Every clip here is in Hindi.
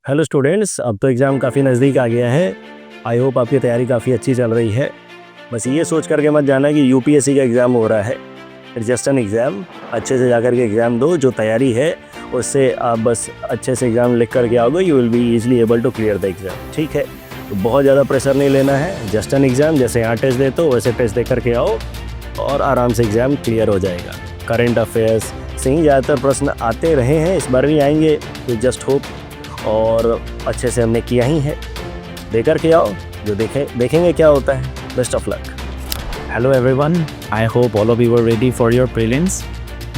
हेलो स्टूडेंट्स, अब तो एग्ज़ाम काफ़ी नज़दीक आ गया है। आई होप आपकी तैयारी काफ़ी अच्छी चल रही है। बस ये सोच करके मत जाना कि यूपीएससी का एग्ज़ाम हो रहा है। It's just an exam. अच्छे से जाकर के एग्ज़ाम दो। जो तैयारी है उससे आप बस अच्छे से एग्ज़ाम लिख करके आओगे, you will be easily able to clear the exam. ठीक है, तो बहुत ज़्यादा प्रेशर नहीं लेना है। जस्ट एन एग्ज़ाम, जैसे यहाँ टेस्ट देते हो वैसे टेस्ट दे करके आओ और आराम से एग्ज़ाम क्लियर हो जाएगा। करेंट अफेयर्स से ही ज़्यादातर प्रश्न आते रहे हैं, इस बार भी आएंगे, तो जस्ट होप। और अच्छे से हमने किया ही है, देकर के आओ, जो देखेंगे क्या होता है। Best of luck. Hello everyone, I hope all of you are ready for your prelims.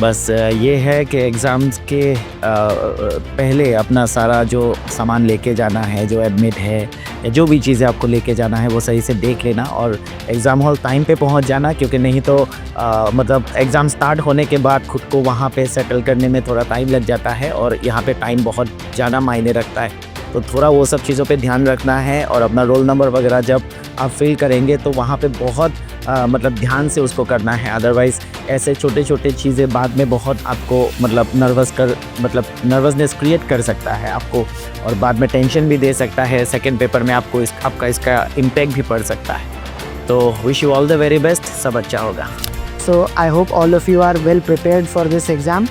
बस ये है कि एग्ज़ाम्स के पहले अपना सारा जो सामान लेके जाना है, जो एडमिट है या जो भी चीज़ें आपको लेके जाना है वो सही से देख लेना और एग्ज़ाम हॉल टाइम पे पहुंच जाना, क्योंकि नहीं तो मतलब एग्ज़ाम स्टार्ट होने के बाद खुद को वहाँ पे सेटल करने में थोड़ा टाइम लग जाता है और यहाँ पे टाइम बहुत ज़्यादा मायने रखता है। तो थोड़ा वो सब चीज़ों पे ध्यान रखना है और अपना रोल नंबर वगैरह जब आप फिल करेंगे तो वहाँ पे बहुत मतलब ध्यान से उसको करना है। अदरवाइज़ ऐसे छोटे छोटे चीज़ें बाद में बहुत आपको मतलब नर्वसनेस क्रिएट कर सकता है आपको, और बाद में टेंशन भी दे सकता है। सेकंड पेपर में आपको इसका इम्पैक्ट भी पड़ सकता है। तो wish you all the very best, सब अच्छा होगा। So I hope all of you are well prepared for this exam.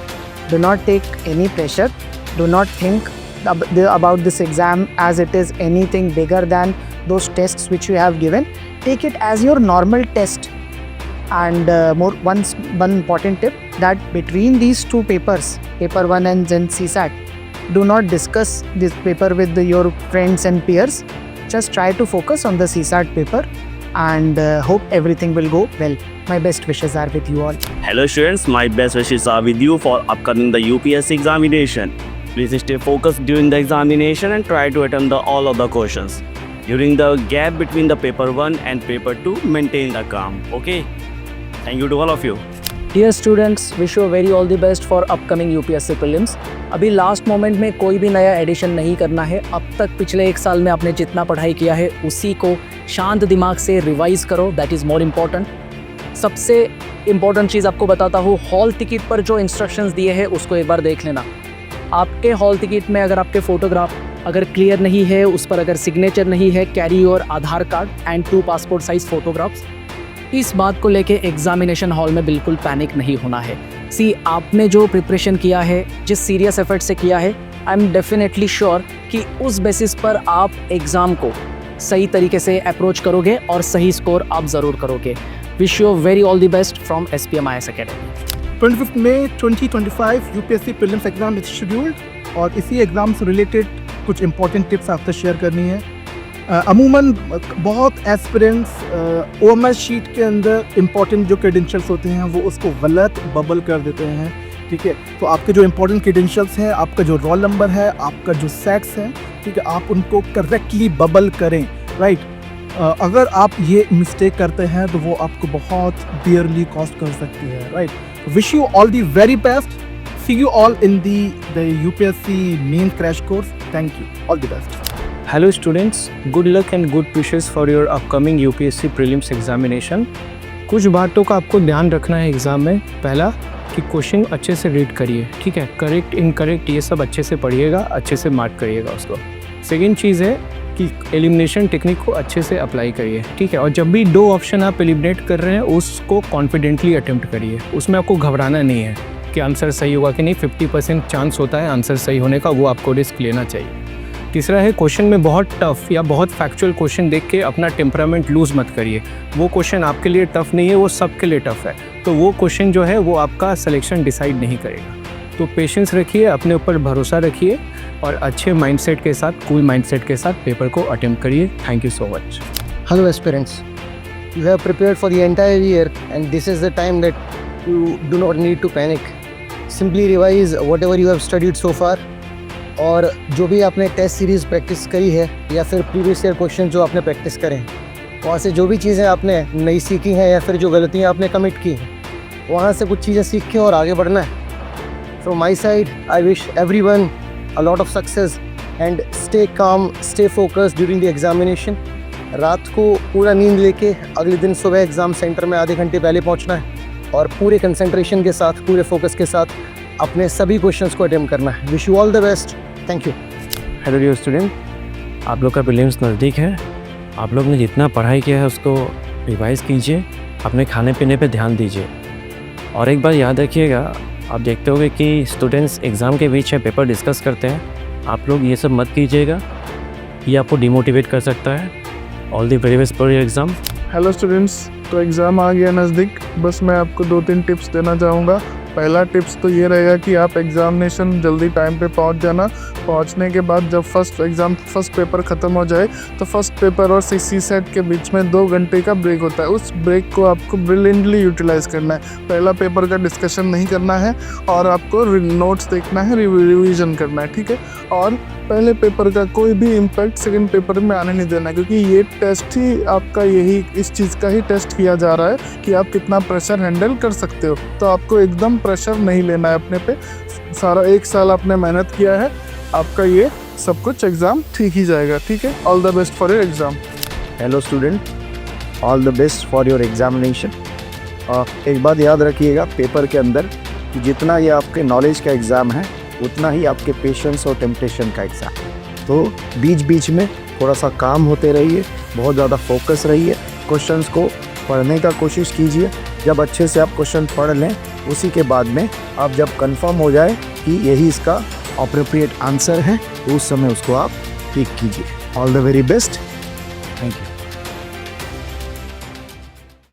Do not take any pressure. Do not think about this exam as it is anything bigger than those tests which you have given. Take it as your normal test. And one important tip, that between these two papers, paper 1 and then CSAT, do not discuss this paper with your friends and peers. Just try to focus on the CSAT paper and hope everything will go well. My best wishes are with you all. Hello students, my best wishes are with you for upcoming the UPSC examination. Please stay focused during the examination and try to attempt all of the questions. During the gap between the paper 1 and paper 2, maintain the calm. Okay? Thank you to all of you. Dear students, wish you very all the best for upcoming UPSC prelims. अभी लास्ट मोमेंट में कोई भी नया एडिशन नहीं करना है। अब तक पिछले एक साल में आपने जितना पढ़ाई किया है उसी को शांत दिमाग से रिवाइज करो, दैट इज़ मोर इम्पॉर्टेंट। सबसे इम्पॉर्टेंट चीज़ आपको बताता हूँ, हॉल टिकट पर जो इंस्ट्रक्शंस दिए हैं उसको एक बार देख लेना। आपके हॉल टिकट में अगर आपके फ़ोटोग्राफ अगर क्लियर नहीं है, उस पर अगर सिग्नेचर नहीं है, carry your Aadhaar card and 2 passport size photographs. इस बात को लेके एग्जामिनेशन हॉल में बिल्कुल पैनिक नहीं होना है। आपने जो प्रिपरेशन किया है, जिस सीरियस एफर्ट से किया है, आई एम डेफिनेटली श्योर कि उस बेसिस पर आप एग्ज़ाम को सही तरीके से अप्रोच करोगे और सही स्कोर आप ज़रूर करोगे। Wish you very all the best from SPM IAS Academy। 25 मई 2025 UPSC prelims exam is scheduled और इसी एग्ज़ाम से रिलेटेड कुछ इंपॉर्टेंट टिप्स आपसे शेयर करनी है। अमूमन बहुत एस्पिरेंट्स OMS शीट के अंदर इंपॉर्टेंट जो क्रेडेंशियल्स होते हैं वो उसको गलत बबल कर देते हैं। ठीक है, तो आपके जो इंपॉर्टेंट क्रेडेंशियल्स हैं, आपका जो रोल नंबर है, आपका जो सेक्स है, ठीक है, आप उनको करेक्टली बबल करें। राइट, अगर आप ये मिस्टेक करते हैं तो वो आपको बहुत डियरली कॉस्ट कर सकती है। Right, wish you all the very best. See you all in the UPSC main crash course. Thank you, all the best. Hello students, good luck and good wishes for your upcoming UPSC prelims examination. कुछ बातों का आपको ध्यान रखना है एग्ज़ाम में। पहला कि क्वेश्चन अच्छे से रीड करिए, ठीक है, करेक्ट इनकरेक्ट ये सब अच्छे से पढ़िएगा, अच्छे से मार्क करिएगा उसको। सेकेंड चीज़ है कि एलिमिनेशन टेक्निक को अच्छे से अप्लाई करिए, ठीक है, और जब भी 2 ऑप्शन आप एलिमिनेट कर रहे हैं उसको कॉन्फिडेंटली अटेम्प्ट करिए। उसमें आपको घबराना नहीं है कि आंसर सही होगा कि नहीं। 50% चांस होता है आंसर सही होने का, वो आपको रिस्क लेना चाहिए। तीसरा है, क्वेश्चन में बहुत टफ़ या बहुत फैक्चुअल क्वेश्चन देख के अपना टेम्परामेंट लूज़ मत करिए। वो क्वेश्चन आपके लिए टफ़ नहीं है, वो सबके लिए टफ़ है, तो वो क्वेश्चन जो है वो आपका सिलेक्शन डिसाइड नहीं करेगा। तो पेशेंस रखिए, अपने ऊपर भरोसा रखिए और अच्छे माइंडसेट के साथ, कूल माइंडसेट के साथ पेपर को अटेम्प्ट करिए। Thank you so much. Hello aspirants, you have prepared for the entire year and this is the time that you do not need to panic. Simply revise whatever you have studied so far. और जो भी आपने टेस्ट सीरीज़ प्रैक्टिस करी है या फिर प्रीवियस ईयर क्वेश्चन जो आपने प्रैक्टिस करें, वहाँ से जो भी चीज़ें आपने नई सीखी हैं या फिर जो गलतियाँ आपने कमिट की हैं, वहाँ से कुछ चीज़ें सीख के और आगे बढ़ना है। From my side I wish everyone a lot of success and stay calm, stay focused during the examination. रात को पूरा नींद लेके अगले दिन सुबह एग्ज़ाम सेंटर में आधे घंटे पहले पहुँचना है और पूरे कंसंट्रेशन के साथ, पूरे फोकस के साथ अपने सभी क्वेश्चंस को अटेम्प्ट करना है। Wish you all the best. Thank you. Hello dear student, आप लोग का प्रीलिम्स नज़दीक है। आप लोग ने जितना पढ़ाई किया है उसको रिवाइज़ कीजिए, अपने खाने पीने पे ध्यान दीजिए। और एक बार याद रखिएगा, आप देखते होंगे कि स्टूडेंट्स एग्ज़ाम के बीच में पेपर डिस्कस करते हैं। आप लोग ये सब मत कीजिएगा, ये आपको डिमोटिवेट कर सकता है। All the very best for your exam. Hello students, तो एग्ज़ाम आ गया नज़दीक। बस मैं आपको 2-3 टिप्स देना चाहूँगा। पहला टिप्स तो ये रहेगा कि आप एग्ज़ामिनेशन जल्दी टाइम पे पहुँच जाना। पहुँचने के बाद जब फर्स्ट पेपर ख़त्म हो जाए तो फर्स्ट पेपर और सी सेट के बीच में 2 घंटे का ब्रेक होता है। उस ब्रेक को आपको ब्रिलियंटली यूटिलाइज़ करना है। पहला पेपर का डिस्कशन नहीं करना है और आपको नोट्स देखना है, रिवीजन करना है, ठीक है। और पहले पेपर का कोई भी इम्पैक्ट सेकंड पेपर में आने नहीं देना, क्योंकि ये टेस्ट ही आपका इस चीज़ का ही टेस्ट किया जा रहा है कि आप कितना प्रेशर हैंडल कर सकते हो। तो आपको एकदम प्रेशर नहीं लेना है अपने पे। सारा 1 साल आपने मेहनत किया है, आपका ये सब कुछ एग्ज़ाम ठीक ही जाएगा, ठीक है। All the best for your exam. Hello student, all the best for your examination. एक बात याद रखिएगा पेपर के अंदर कि जितना ये आपके नॉलेज का एग्ज़ाम है उतना ही आपके पेशेंस और टेम्पटेशन का एग्ज़ाम। तो बीच बीच में थोड़ा सा काम होते रहिए, बहुत ज़्यादा फोकस रहिए, क्वेश्चंस को पढ़ने का कोशिश कीजिए। जब अच्छे से आप क्वेश्चन पढ़ लें, उसी के बाद में आप जब कंफर्म हो जाए कि यही इसका अप्रोप्रिएट आंसर है, तो उस समय उसको आप टिक कीजिए। All the very best, thank you.